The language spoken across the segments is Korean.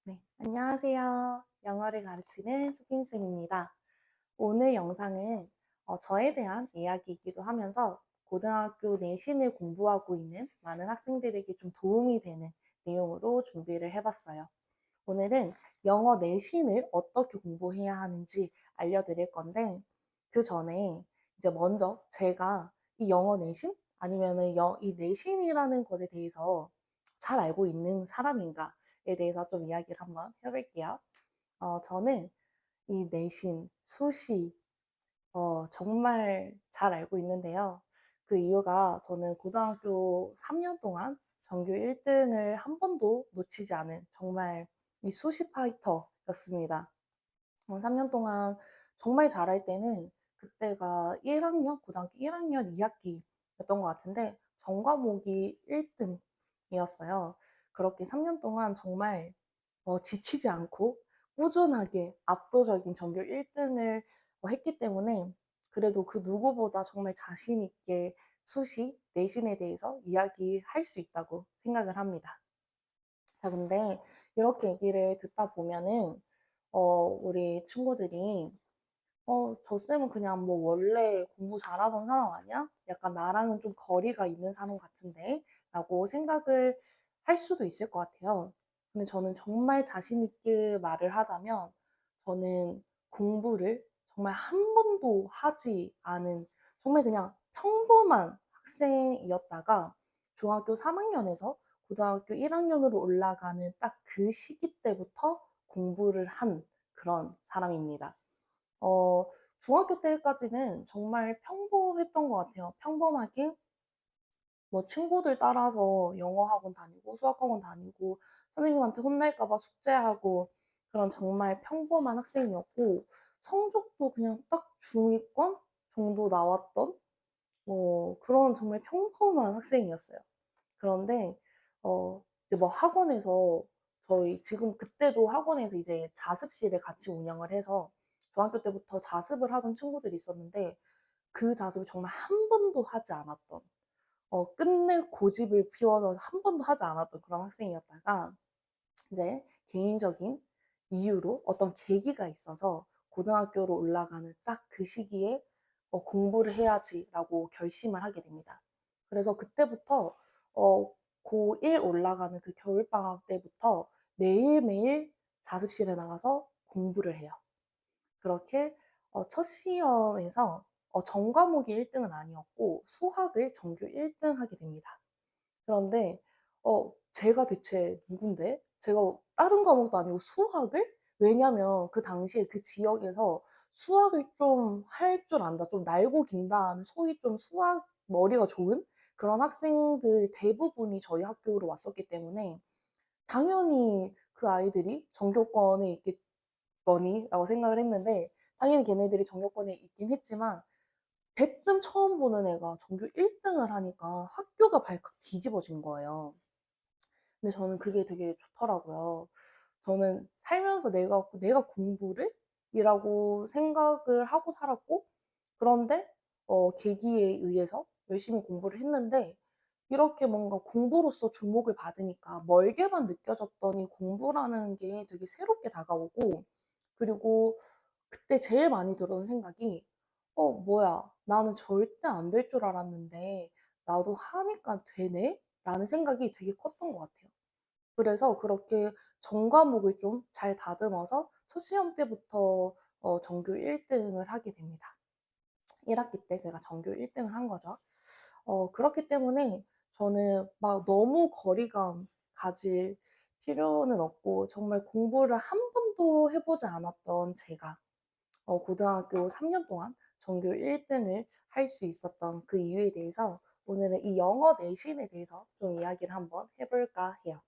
네, 안녕하세요. 영어를 가르치는 수빈쌤입니다. 오늘 영상은 저에 대한 이야기이기도 하면서 고등학교 내신을 공부하고 있는 많은 학생들에게 좀 도움이 되는 내용으로 준비를 해봤어요. 오늘은 영어 내신을 어떻게 공부해야 하는지 알려드릴 건데, 그 전에 이제 먼저 제가 이 영어 내신 아니면은 이 내신이라는 것에 대해서 잘 알고 있는 사람인가에 대해서 좀 이야기를 한번 해볼게요. 저는 이 내신, 수시, 정말 잘 알고 있는데요. 그 이유가 저는 고등학교 3년 동안 전교 1등을 한 번도 놓치지 않은 정말 이 수시 파이터였습니다. 3년 동안 정말 잘할 때는 그때가 1학년, 고등학교 1학년 2학기였던 것 같은데 전 과목이 1등이었어요. 그렇게 3년 동안 정말 지치지 않고 꾸준하게 압도적인 전교 1등을 했기 때문에 그래도 그 누구보다 정말 자신 있게 수시, 내신에 대해서 이야기할 수 있다고 생각을 합니다. 자, 근데 이렇게 얘기를 듣다 보면은 우리 친구들이 저 쌤은 그냥 뭐 원래 공부 잘하던 사람 아니야? 약간 나랑은 좀 거리가 있는 사람 같은데? 라고 생각을 할 수도 있을 것 같아요. 근데 저는 정말 자신 있게 말을 하자면 저는 공부를 정말 한 번도 하지 않은 정말 그냥 평범한 학생이었다가 중학교 3학년에서 고등학교 1학년으로 올라가는 딱 그 시기 때부터 공부를 한 그런 사람입니다. 어, 중학교 때까지는 정말 평범했던 것 같아요. 평범하게 뭐 친구들 따라서 영어 학원 다니고 수학 학원 다니고 선생님한테 혼날까 봐 숙제하고 그런 정말 평범한 학생이었고 성적도 그냥 딱 중위권 정도 나왔던 뭐 그런 정말 평범한 학생이었어요. 그런데 이제 뭐 학원에서 저희 지금 그때도 학원에서 이제 자습실을 같이 운영을 해서 중학교 때부터 자습을 하던 친구들이 있었는데 그 자습을 정말 한 번도 하지 않았던 끝내 고집을 피워서 한 번도 하지 않았던 그런 학생이었다가 이제 개인적인 이유로 어떤 계기가 있어서 고등학교로 올라가는 딱 그 시기에 공부를 해야지라고 결심을 하게 됩니다. 그래서 그때부터 어, 고1 올라가는 그 겨울방학 때부터 매일매일 자습실에 나가서 공부를 해요. 그렇게 첫 시험에서 전 과목이 1등은 아니었고 수학을 전교 1등 하게 됩니다. 그런데 제가 대체 누군데? 제가 다른 과목도 아니고 수학을? 왜냐면 그 당시에 그 지역에서 수학을 좀 할 줄 안다, 좀 날고 긴다는 소위 좀 수학 머리가 좋은 그런 학생들 대부분이 저희 학교로 왔었기 때문에 당연히 그 아이들이 전교권에 있겠거니라고 생각을 했는데 당연히 걔네들이 전교권에 있긴 했지만 대뜸 처음 보는 애가 전교 1등을 하니까 학교가 발칵 뒤집어진 거예요. 근데 저는 그게 되게 좋더라고요. 저는 살면서 내가 공부를? 이라고 생각을 하고 살았고, 그런데, 계기에 의해서 열심히 공부를 했는데, 이렇게 뭔가 공부로서 주목을 받으니까 멀게만 느껴졌더니 공부라는 게 되게 새롭게 다가오고, 그리고 그때 제일 많이 들었던 생각이, 뭐야, 나는 절대 안 될 줄 알았는데, 나도 하니까 되네? 라는 생각이 되게 컸던 것 같아요. 그래서 그렇게 전 과목을 좀 잘 다듬어서 첫 시험 때부터 전교 1등을 하게 됩니다. 1학기 때 제가 전교 1등을 한 거죠. 그렇기 때문에 저는 막 너무 거리감 가질 필요는 없고 정말 공부를 한 번도 해보지 않았던 제가 고등학교 3년 동안 전교 1등을 할 수 있었던 그 이유에 대해서 오늘은 이 영어 내신에 대해서 좀 이야기를 한번 해볼까 해요.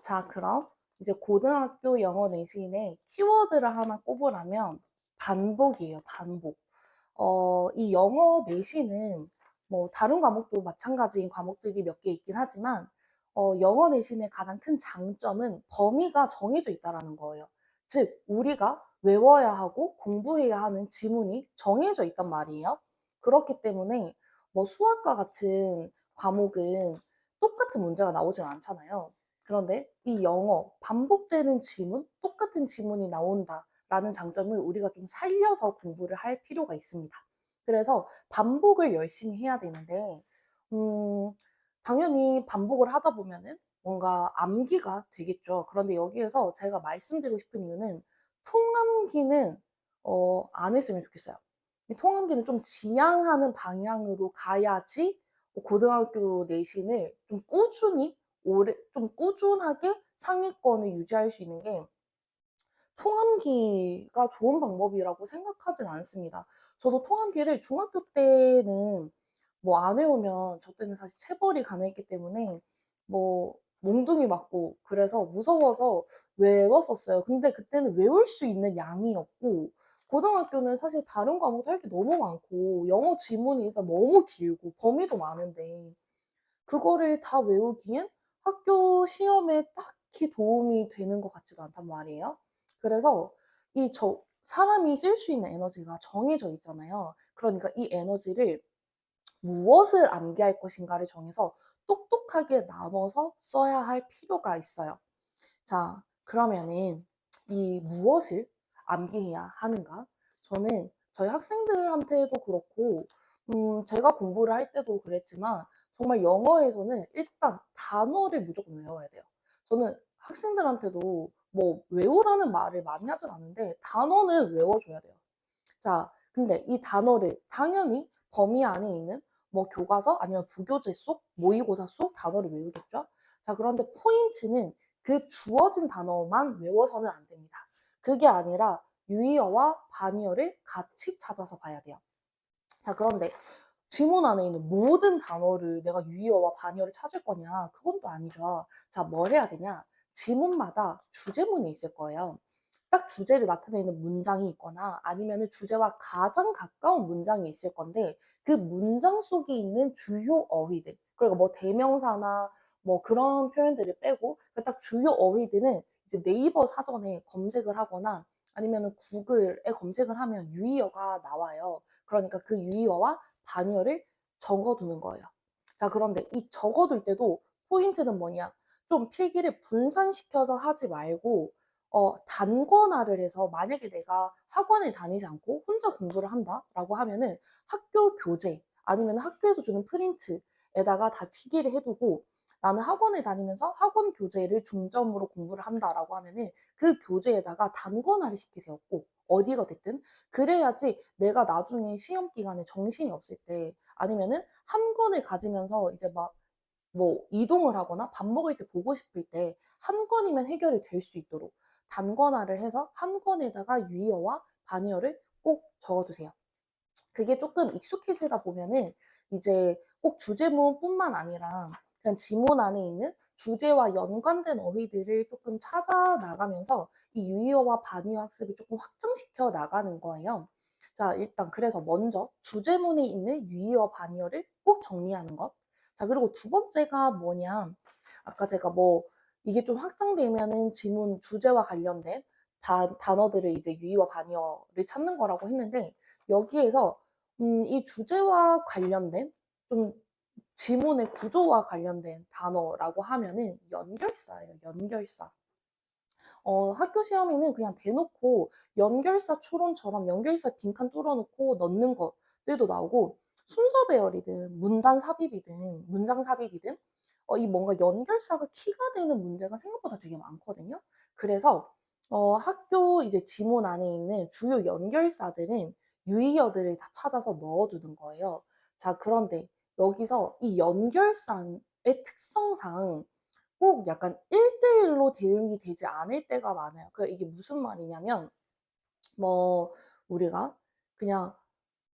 자, 그럼 이제 고등학교 영어 내신의 키워드를 하나 꼽으라면 반복이에요, 반복. 이 영어 내신은 뭐 다른 과목도 마찬가지인 과목들이 몇 개 있긴 하지만 영어 내신의 가장 큰 장점은 범위가 정해져 있다라는 거예요. 즉, 우리가 외워야 하고 공부해야 하는 지문이 정해져 있단 말이에요. 그렇기 때문에 뭐 수학과 같은 과목은 똑같은 문제가 나오진 않잖아요. 그런데 이 영어 반복되는 지문, 똑같은 지문이 나온다라는 장점을 우리가 좀 살려서 공부를 할 필요가 있습니다. 그래서 반복을 열심히 해야 되는데 음, 당연히 반복을 하다 보면은 뭔가 암기가 되겠죠. 그런데 여기에서 제가 말씀드리고 싶은 이유는 통암기는 안 했으면 좋겠어요. 이 통암기는 좀 지향하는 방향으로 가야지 고등학교 내신을 좀 꾸준히 좀 꾸준하게 상위권을 유지할 수 있는 게 통암기가 좋은 방법이라고 생각하진 않습니다. 저도 통암기를 중학교 때는 뭐 안 외우면 저 때는 사실 체벌이 가능했기 때문에 뭐 몽둥이 맞고 그래서 무서워서 외웠었어요. 근데 그때는 외울 수 있는 양이었고 고등학교는 사실 다른 과목도 할 게 너무 많고 영어 지문이 일단 너무 길고 범위도 많은데 그거를 다 외우기엔 학교 시험에 딱히 도움이 되는 것 같지도 않단 말이에요. 그래서 사람이 쓸 수 있는 에너지가 정해져 있잖아요. 그러니까 이 에너지를 무엇을 암기할 것인가를 정해서 똑똑하게 나눠서 써야 할 필요가 있어요. 자, 그러면은 이 무엇을 암기해야 하는가? 저는 저희 학생들한테도 그렇고, 제가 공부를 할 때도 그랬지만, 정말 영어에서는 일단 단어를 무조건 외워야 돼요. 저는 학생들한테도 뭐 외우라는 말을 많이 하진 않는데, 단어는 외워줘야 돼요. 자, 근데 이 단어를 당연히 범위 안에 있는 뭐 교과서 아니면 부교재 속, 모의고사 속 단어를 외우겠죠? 자, 그런데 포인트는 그 주어진 단어만 외워서는 안 됩니다. 그게 아니라 유의어와 반의어를 같이 찾아서 봐야 돼요. 자, 그런데 지문 안에 있는 모든 단어를 내가 유의어와 반의어를 찾을 거냐? 그건 또 아니죠. 자, 뭘 해야 되냐? 지문마다 주제문이 있을 거예요. 딱 주제를 나타내는 문장이 있거나 아니면 주제와 가장 가까운 문장이 있을 건데 그 문장 속에 있는 주요 어휘들 그리고 뭐 대명사나 뭐 그런 표현들을 빼고 그 딱 주요 어휘들은 이제 네이버 사전에 검색을 하거나 아니면 구글에 검색을 하면 유의어가 나와요. 그러니까 그 유의어와 반의어를 적어두는 거예요. 자, 그런데 이 적어둘 때도 포인트는 뭐냐? 좀 필기를 분산시켜서 하지 말고 단권화를 해서 만약에 내가 학원을 다니지 않고 혼자 공부를 한다라고 하면은 학교 교재 아니면 학교에서 주는 프린트에다가 다 필기를 해두고 나는 학원을 다니면서 학원 교재를 중점으로 공부를 한다라고 하면은 그 교재에다가 단권화를 시키세요. 꼭 어디가 됐든 그래야지 내가 나중에 시험 기간에 정신이 없을 때 아니면은 한 권을 가지면서 이제 막 뭐 이동을 하거나 밥 먹을 때 보고 싶을 때 한 권이면 해결이 될 수 있도록 단권화를 해서 한 권에다가 유의어와 반의어를 꼭 적어두세요. 그게 조금 익숙해지다 보면은 이제 꼭 주제문뿐만 아니라 그냥 지문 안에 있는 주제와 연관된 어휘들을 조금 찾아 나가면서 이 유의어와 반의어 학습을 조금 확장시켜 나가는 거예요. 자, 일단 그래서 먼저 주제문에 있는 유의어 반의어를 꼭 정리하는 것. 자, 그리고 두 번째가 뭐냐? 아까 제가 뭐 이게 좀 확장되면은 지문 주제와 관련된 단어들을 이제 유의어 반의어를 찾는 거라고 했는데 여기에서 이 주제와 관련된 좀 지문의 구조와 관련된 단어라고 하면은 연결사예요. 연결사. 학교 시험에는 그냥 대놓고 연결사 추론처럼 연결사 빈칸 뚫어놓고 넣는 것들도 나오고 순서 배열이든 문단 삽입이든 문장 삽입이든 이 뭔가 연결사가 키가 되는 문제가 생각보다 되게 많거든요. 그래서 학교 이제 지문 안에 있는 주요 연결사들은 유의어들을 다 찾아서 넣어두는 거예요. 자, 그런데 여기서 이 연결사의 특성상 꼭 약간 1대1로 대응이 되지 않을 때가 많아요. 그 이게 무슨 말이냐면 뭐 우리가 그냥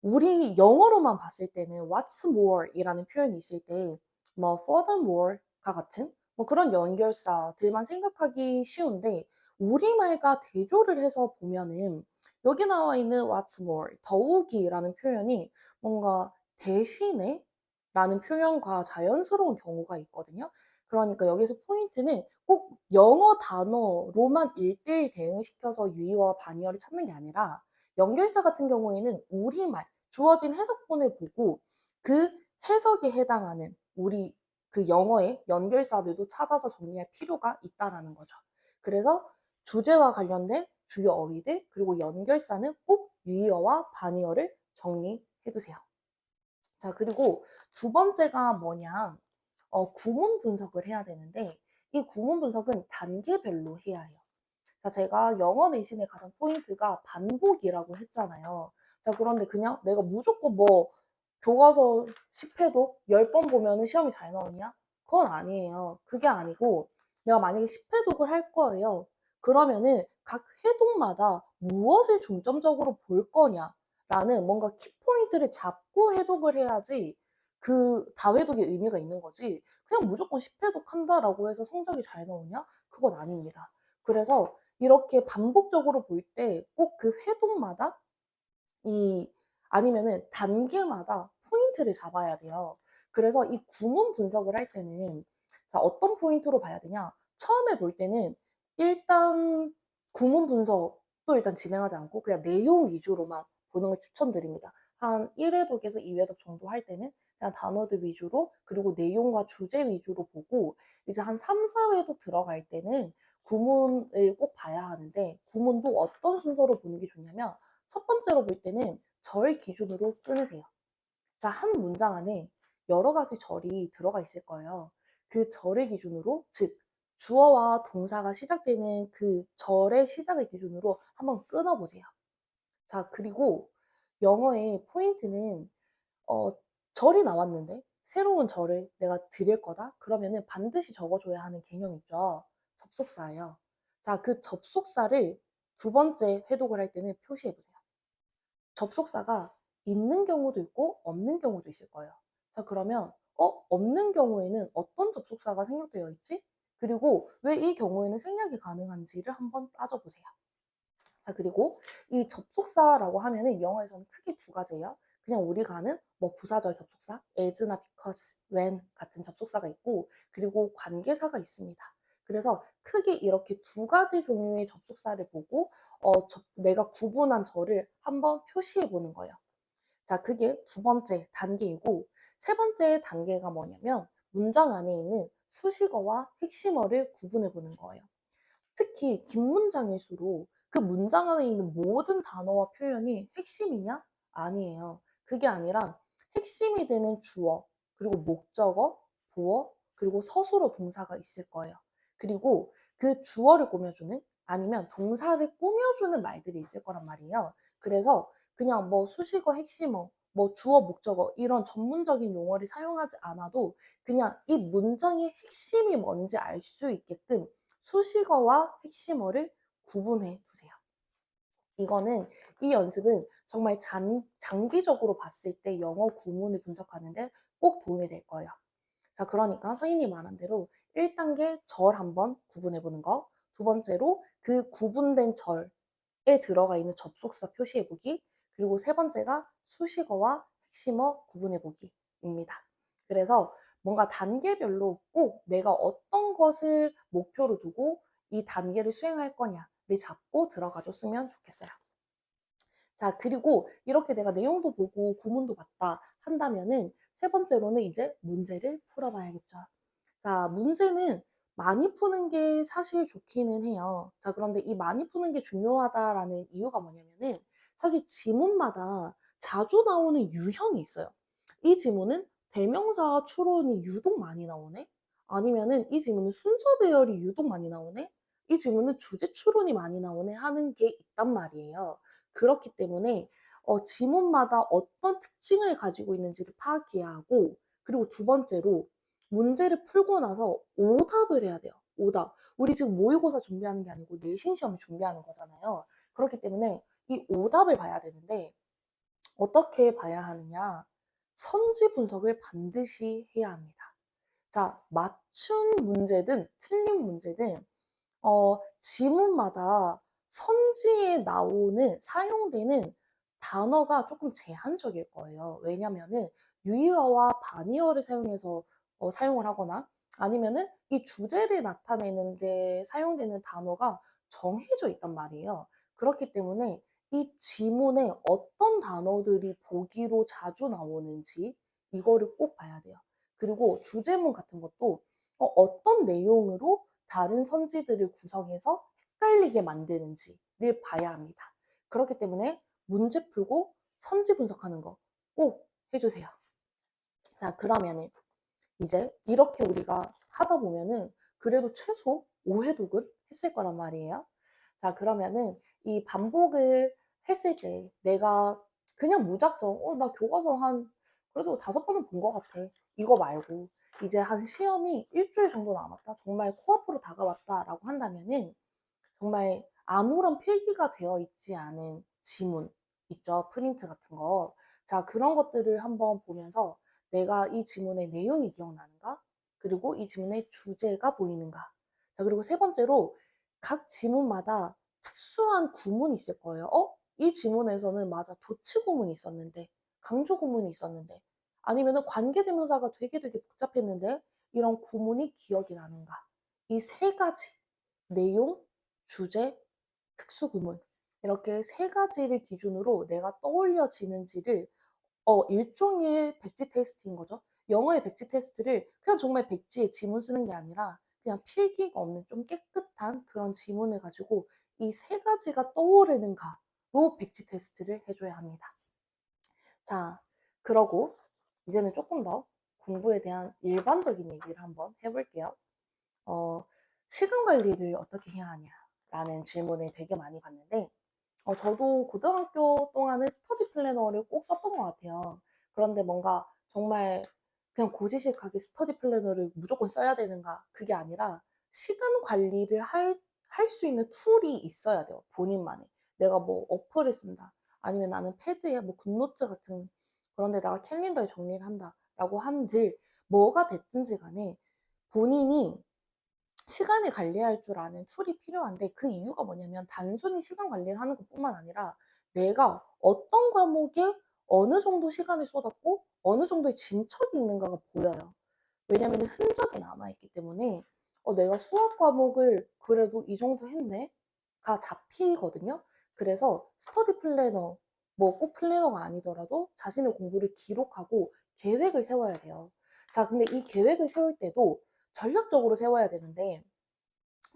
우리 영어로만 봤을 때는 what's more 이라는 표현이 있을 때 뭐 furthermore가 같은 뭐 그런 연결사들만 생각하기 쉬운데 우리말과 대조를 해서 보면은 여기 나와 있는 what's more 더욱이라는 표현이 뭔가 대신에 라는 표현과 자연스러운 경우가 있거든요. 그러니까 여기서 포인트는 꼭 영어 단어로만 1대1 대응시켜서 유의어와 반의어를 찾는 게 아니라 연결사 같은 경우에는 우리말, 주어진 해석본을 보고 그 해석에 해당하는 우리 그 영어의 연결사들도 찾아서 정리할 필요가 있다라는 거죠. 그래서 주제와 관련된 주요 어휘들 그리고 연결사는 꼭 유의어와 반의어를 정리해 두세요. 자, 그리고 두 번째가 뭐냐? 구문 분석을 해야 되는데 이 구문 분석은 단계별로 해야 해요. 자, 제가 영어 내신의 가장 포인트가 반복이라고 했잖아요. 자, 그런데 그냥 내가 무조건 뭐 교과서 10회독 10번 보면은 시험이 잘 나오냐? 그건 아니에요. 그게 아니고 내가 만약에 10회독을 할 거예요. 그러면은 각 회독마다 무엇을 중점적으로 볼 거냐라는 뭔가 키포인트를 잡고 해독을 해야지 그 다회독의 의미가 있는 거지. 그냥 무조건 10회독 한다라고 해서 성적이 잘 나오냐? 그건 아닙니다. 그래서 이렇게 반복적으로 볼 때 꼭 그 회독마다 이 아니면은 단계마다 포인트를 잡아야 돼요. 그래서 이 구문 분석을 할 때는 자, 어떤 포인트로 봐야 되냐? 처음에 볼 때는 일단 구문 분석도 일단 진행하지 않고 그냥 내용 위주로만 보는 걸 추천드립니다. 한 1회독에서 2회독 정도 할 때는 그냥 단어들 위주로 그리고 내용과 주제 위주로 보고 이제 한 3, 4회독 들어갈 때는 구문을 꼭 봐야 하는데 구문도 어떤 순서로 보는 게 좋냐면 첫 번째로 볼 때는 절 기준으로 끊으세요. 자, 한 문장 안에 여러 가지 절이 들어가 있을 거예요. 그 절의 기준으로, 즉, 주어와 동사가 시작되는 그 절의 시작의 기준으로 한번 끊어보세요. 자, 그리고 영어의 포인트는, 어, 절이 나왔는데, 새로운 절을 내가 드릴 거다? 그러면은 반드시 적어줘야 하는 개념 있죠. 접속사예요. 자, 그 접속사를 두 번째 회독을 할 때는 표시해보세요. 접속사가 있는 경우도 있고 없는 경우도 있을 거예요. 자, 그러면 없는 경우에는 어떤 접속사가 생략되어 있지? 그리고 왜 이 경우에는 생략이 가능한지를 한번 따져보세요. 자, 그리고 이 접속사라고 하면은 영어에서는 크게 두 가지예요. 그냥 우리가 아는 뭐 부사절 접속사, as나 because, when 같은 접속사가 있고, 그리고 관계사가 있습니다. 그래서 크게 이렇게 두 가지 종류의 접속사를 보고 내가 구분한 절을 한번 표시해 보는 거예요. 자, 그게 두 번째 단계이고, 세 번째 단계가 뭐냐면 문장 안에 있는 수식어와 핵심어를 구분해 보는 거예요. 특히 긴 문장일수록 그 문장 안에 있는 모든 단어와 표현이 핵심이냐? 아니에요. 그게 아니라 핵심이 되는 주어, 그리고 목적어, 보어, 그리고 서술어 동사가 있을 거예요. 그리고 그 주어를 꾸며주는 아니면 동사를 꾸며주는 말들이 있을 거란 말이에요. 그래서 그냥 뭐 수식어, 핵심어, 뭐 주어, 목적어 이런 전문적인 용어를 사용하지 않아도 그냥 이 문장의 핵심이 뭔지 알 수 있게끔 수식어와 핵심어를 구분해 두세요. 이거는 이 연습은 정말 장기적으로 봤을 때 영어 구문을 분석하는데 꼭 도움이 될 거예요. 자, 그러니까 선생님이 말한 대로 1단계 절 한번 구분해 보는 거, 두 번째로 그 구분된 절에 들어가 있는 접속사 표시해 보기, 그리고 세 번째가 수식어와 핵심어 구분해 보기입니다. 그래서 뭔가 단계별로 꼭 내가 어떤 것을 목표로 두고 이 단계를 수행할 거냐를 잡고 들어가 줬으면 좋겠어요. 자, 그리고 이렇게 내가 내용도 보고 구문도 봤다 한다면은 세 번째로는 이제 문제를 풀어봐야겠죠. 자, 문제는 많이 푸는 게 사실 좋기는 해요. 자, 그런데 이 많이 푸는 게 중요하다라는 이유가 뭐냐면은 사실 지문마다 자주 나오는 유형이 있어요. 이 지문은 대명사 추론이 유독 많이 나오네? 아니면은 이 지문은 순서 배열이 유독 많이 나오네? 이 지문은 주제 추론이 많이 나오네 하는 게 있단 말이에요. 그렇기 때문에 지문마다 어떤 특징을 가지고 있는지를 파악해야 하고 그리고 두 번째로 문제를 풀고 나서 오답을 해야 돼요. 오답. 우리 지금 모의고사 준비하는 게 아니고 내신 시험 준비하는 거잖아요. 그렇기 때문에 이 오답을 봐야 되는데 어떻게 봐야 하느냐? 선지 분석을 반드시 해야 합니다. 자, 맞춘 문제든 틀린 문제든 지문마다 선지에 나오는 사용되는 단어가 조금 제한적일 거예요. 왜냐면은 유의어와 반의어를 사용해서 사용을 하거나 아니면은 이 주제를 나타내는데 사용되는 단어가 정해져 있단 말이에요. 그렇기 때문에 이 지문에 어떤 단어들이 보기로 자주 나오는지 이거를 꼭 봐야 돼요. 그리고 주제문 같은 것도 어떤 내용으로 다른 선지들을 구성해서 헷갈리게 만드는지를 봐야 합니다. 그렇기 때문에 문제 풀고 선지 분석하는 거 꼭 해주세요. 자, 그러면은 이제 이렇게 우리가 하다 보면은 그래도 최소 5회독은 했을 거란 말이에요. 자, 그러면은 이 반복을 했을 때 내가 그냥 무작정, 나 교과서 그래도 5번은 본 것 같아. 이거 말고, 이제 한 시험이 일주일 정도 남았다. 정말 코앞으로 다가왔다라고 한다면은, 정말 아무런 필기가 되어 있지 않은 지문 있죠. 프린트 같은 거. 자, 그런 것들을 한번 보면서 내가 이 지문의 내용이 기억나는가? 그리고 이 지문의 주제가 보이는가? 자, 그리고 세 번째로 각 지문마다 특수한 구문이 있을 거예요. 이 지문에서는 맞아. 도치 구문이 있었는데, 강조 구문이 있었는데, 아니면은 관계대명사가 되게 복잡했는데, 이런 구문이 기억이 나는가? 이 세 가지 내용, 주제, 특수구문 이렇게 세 가지를 기준으로 내가 떠올려지는지를 일종의 백지 테스트인 거죠. 영어의 백지 테스트를 그냥 정말 백지에 지문 쓰는 게 아니라 그냥 필기가 없는 좀 깨끗한 그런 지문을 가지고 이 세 가지가 떠오르는가로 백지 테스트를 해줘야 합니다. 자, 그러고 이제는 조금 더 공부에 대한 일반적인 얘기를 한번 해볼게요. 시간 관리를 어떻게 해야 하냐라는 질문을 되게 많이 받는데, 저도 고등학교 동안은 스터디 플래너를 꼭 썼던 것 같아요. 그런데 뭔가 정말 그냥 고지식하게 스터디 플래너를 무조건 써야 되는가? 그게 아니라 시간 관리를 할 수 있는 툴이 있어야 돼요. 본인만의. 내가 뭐 어플을 쓴다. 아니면 나는 패드에 뭐 굿노트 같은 그런 데다가 캘린더에 정리를 한다라고 한들 뭐가 됐든지 간에 본인이 시간을 관리할 줄 아는 툴이 필요한데 그 이유가 뭐냐면 단순히 시간 관리를 하는 것뿐만 아니라 내가 어떤 과목에 어느 정도 시간을 쏟았고 어느 정도의 진척이 있는가가 보여요. 왜냐면 흔적이 남아있기 때문에 내가 수학 과목을 그래도 이 정도 했네가 잡히거든요. 그래서 스터디 플래너, 뭐 꼭 플래너가 아니더라도 자신의 공부를 기록하고 계획을 세워야 돼요. 자, 근데 이 계획을 세울 때도 전략적으로 세워야 되는데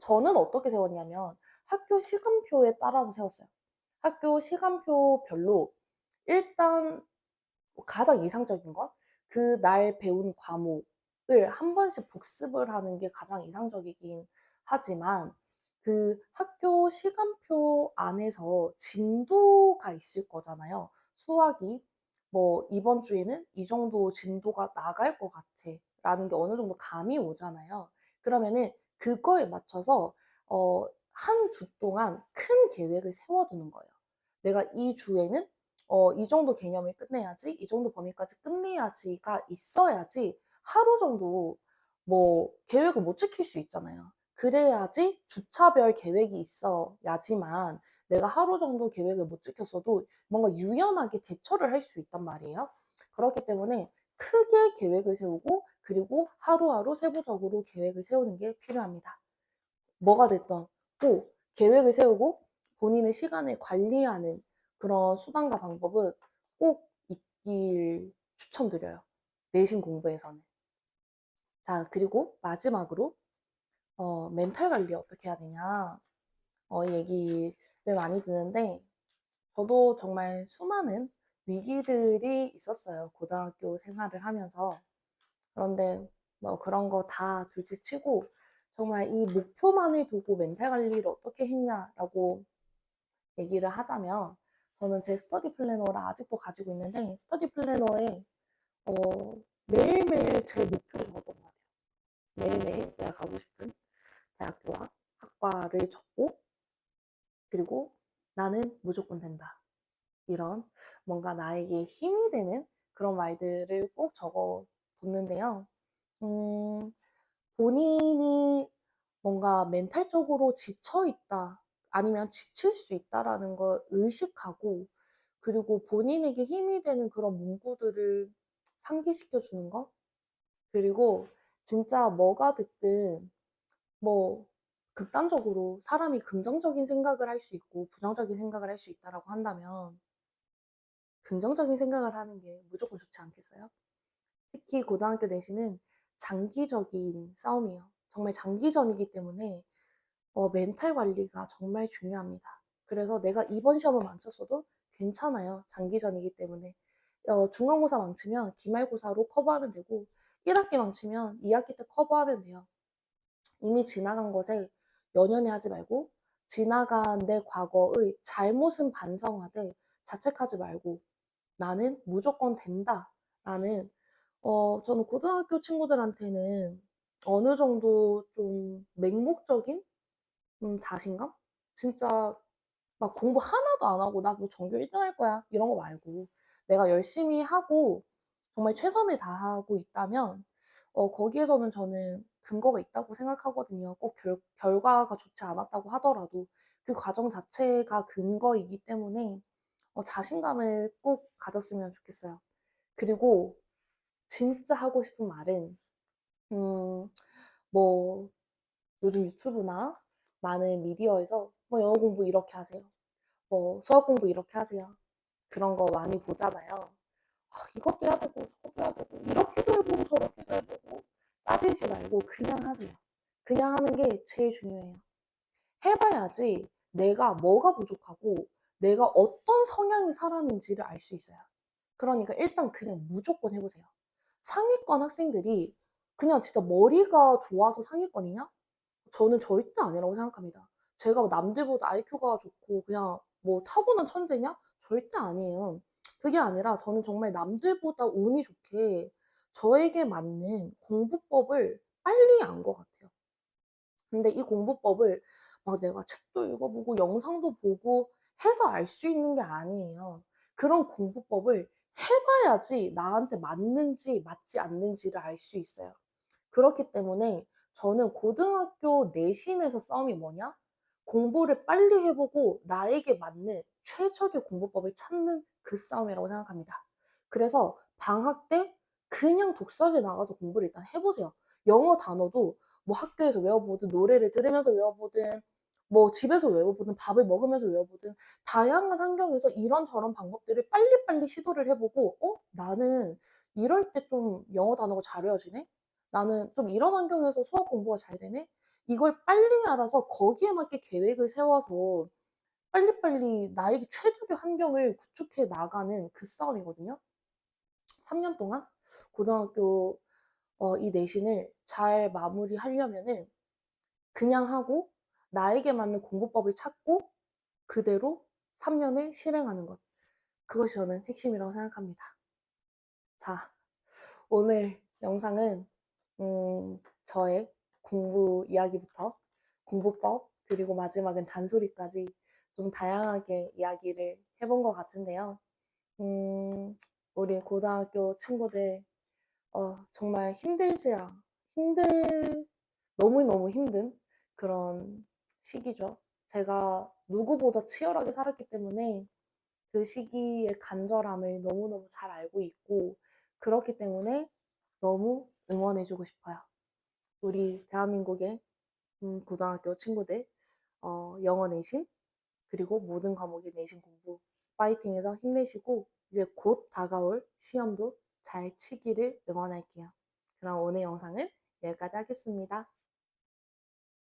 저는 어떻게 세웠냐면 학교 시간표에 따라서 세웠어요. 학교 시간표별로 일단 가장 이상적인 건 그 날 배운 과목을 한 번씩 복습을 하는 게 가장 이상적이긴 하지만 그 학교 시간표 안에서 진도가 있을 거잖아요. 수학이 뭐 이번 주에는 이 정도 진도가 나갈 것 같아 라는 게 어느 정도 감이 오잖아요. 그러면은 그거에 맞춰서 한 주 동안 큰 계획을 세워두는 거예요. 내가 이 주에는 이 정도 개념을 끝내야지, 이 정도 범위까지 끝내야지가 있어야지 하루 정도 뭐 계획을 못 지킬 수 있잖아요. 그래야지 주차별 계획이 있어야지만 내가 하루 정도 계획을 못 지켰어도 뭔가 유연하게 대처를 할 수 있단 말이에요. 그렇기 때문에 크게 계획을 세우고 그리고 하루하루 세부적으로 계획을 세우는 게 필요합니다. 뭐가 됐던 꼭 계획을 세우고 본인의 시간을 관리하는 그런 수단과 방법은 꼭 있길 추천드려요. 내신 공부에서는. 자, 그리고 마지막으로 멘탈 관리 어떻게 해야 되냐 얘기를 많이 듣는데 저도 정말 수많은 위기들이 있었어요. 고등학교 생활을 하면서. 그런데 뭐 그런 거 다 둘째치고 정말 이 목표만을 두고 멘탈 관리를 어떻게 했냐라고 얘기를 하자면 저는 제 스터디 플래너를 아직도 가지고 있는데 스터디 플래너에 어, 매일매일 제 목표를 적었던 것 같아요. 매일매일 내가 가고 싶은 대학교와 학과를 적고 그리고 나는 무조건 된다. 이런 뭔가 나에게 힘이 되는 그런 말들을 꼭 적어 뒀는데요. 음, 본인이 뭔가 멘탈적으로 지쳐 있다, 아니면 지칠 수 있다라는 걸 의식하고, 그리고 본인에게 힘이 되는 그런 문구들을 상기시켜 주는 거, 그리고 진짜 뭐가 됐든, 뭐, 극단적으로 사람이 긍정적인 생각을 할 수 있고, 부정적인 생각을 할 수 있다라고 한다면, 긍정적인 생각을 하는 게 무조건 좋지 않겠어요? 특히 고등학교 내신은 장기적인 싸움이에요. 정말 장기전이기 때문에 멘탈 관리가 정말 중요합니다. 그래서 내가 이번 시험을 망쳤어도 괜찮아요. 장기전이기 때문에. 중간고사 망치면 기말고사로 커버하면 되고 1학기 망치면 2학기 때 커버하면 돼요. 이미 지나간 것에 연연해 하지 말고 지나간 내 과거의 잘못은 반성하되 자책하지 말고 나는 무조건 된다 라는 저는 고등학교 친구들한테는 어느 정도 좀 맹목적인 자신감? 진짜 막 공부 하나도 안 하고 나 뭐 전교 1등 할 거야 이런 거 말고 내가 열심히 하고 정말 최선을 다하고 있다면 거기에서는 저는 근거가 있다고 생각하거든요. 꼭 결과가 좋지 않았다고 하더라도 그 과정 자체가 근거이기 때문에 자신감을 꼭 가졌으면 좋겠어요. 그리고 진짜 하고 싶은 말은 음, 뭐 요즘 유튜브나 많은 미디어에서 뭐 영어 공부 이렇게 하세요. 뭐 수학 공부 이렇게 하세요. 그런 거 많이 보잖아요. 이것도 해야 되고 저것도 해야 되고 이렇게도 해보고 저렇게도 해보고 따지지 말고 그냥 하세요. 그냥 하는 게 제일 중요해요. 해봐야지 내가 뭐가 부족하고 내가 어떤 성향의 사람인지를 알 수 있어요. 그러니까 일단 그냥 무조건 해보세요. 상위권 학생들이 그냥 진짜 머리가 좋아서 상위권이냐? 저는 절대 아니라고 생각합니다. 제가 뭐 남들보다 IQ가 좋고 그냥 뭐 타고난 천재냐? 절대 아니에요. 그게 아니라 저는 정말 남들보다 운이 좋게 저에게 맞는 공부법을 빨리 안 것 같아요. 근데 이 공부법을 막 내가 책도 읽어보고 영상도 보고 해서 알 수 있는 게 아니에요. 그런 공부법을 해봐야지 나한테 맞는지 맞지 않는지를 알 수 있어요. 그렇기 때문에 저는 고등학교 내신에서 싸움이 뭐냐? 공부를 빨리 해보고 나에게 맞는 최적의 공부법을 찾는 그 싸움이라고 생각합니다. 그래서 방학 때 그냥 독서실 나가서 공부를 일단 해보세요. 영어 단어도 뭐 학교에서 외워보든 노래를 들으면서 외워보든 뭐 집에서 외워보든 밥을 먹으면서 외워보든 다양한 환경에서 이런저런 방법들을 빨리빨리 시도를 해보고 나는 이럴 때 좀 영어 단어가 잘 외워지네? 나는 좀 이런 환경에서 수학 공부가 잘 되네? 이걸 빨리 알아서 거기에 맞게 계획을 세워서 빨리빨리 나에게 최적의 환경을 구축해 나가는 그 싸움이거든요. 3년 동안 고등학교 이 내신을 잘 마무리하려면은 그냥 하고 나에게 맞는 공부법을 찾고 그대로 3년을 실행하는 것. 그것이 저는 핵심이라고 생각합니다. 자, 오늘 영상은 저의 공부 이야기부터 공부법 그리고 마지막은 잔소리까지 좀 다양하게 이야기를 해본 것 같은데요. 우리 고등학교 친구들 정말 너무너무 힘든 그런 시기죠. 제가 누구보다 치열하게 살았기 때문에 그 시기의 간절함을 너무너무 잘 알고 있고 그렇기 때문에 너무 응원해주고 싶어요. 우리 대한민국의 고등학교 친구들 영어 내신 그리고 모든 과목의 내신 공부 파이팅해서 힘내시고 이제 곧 다가올 시험도 잘 치기를 응원할게요. 그럼 오늘 영상은 여기까지 하겠습니다.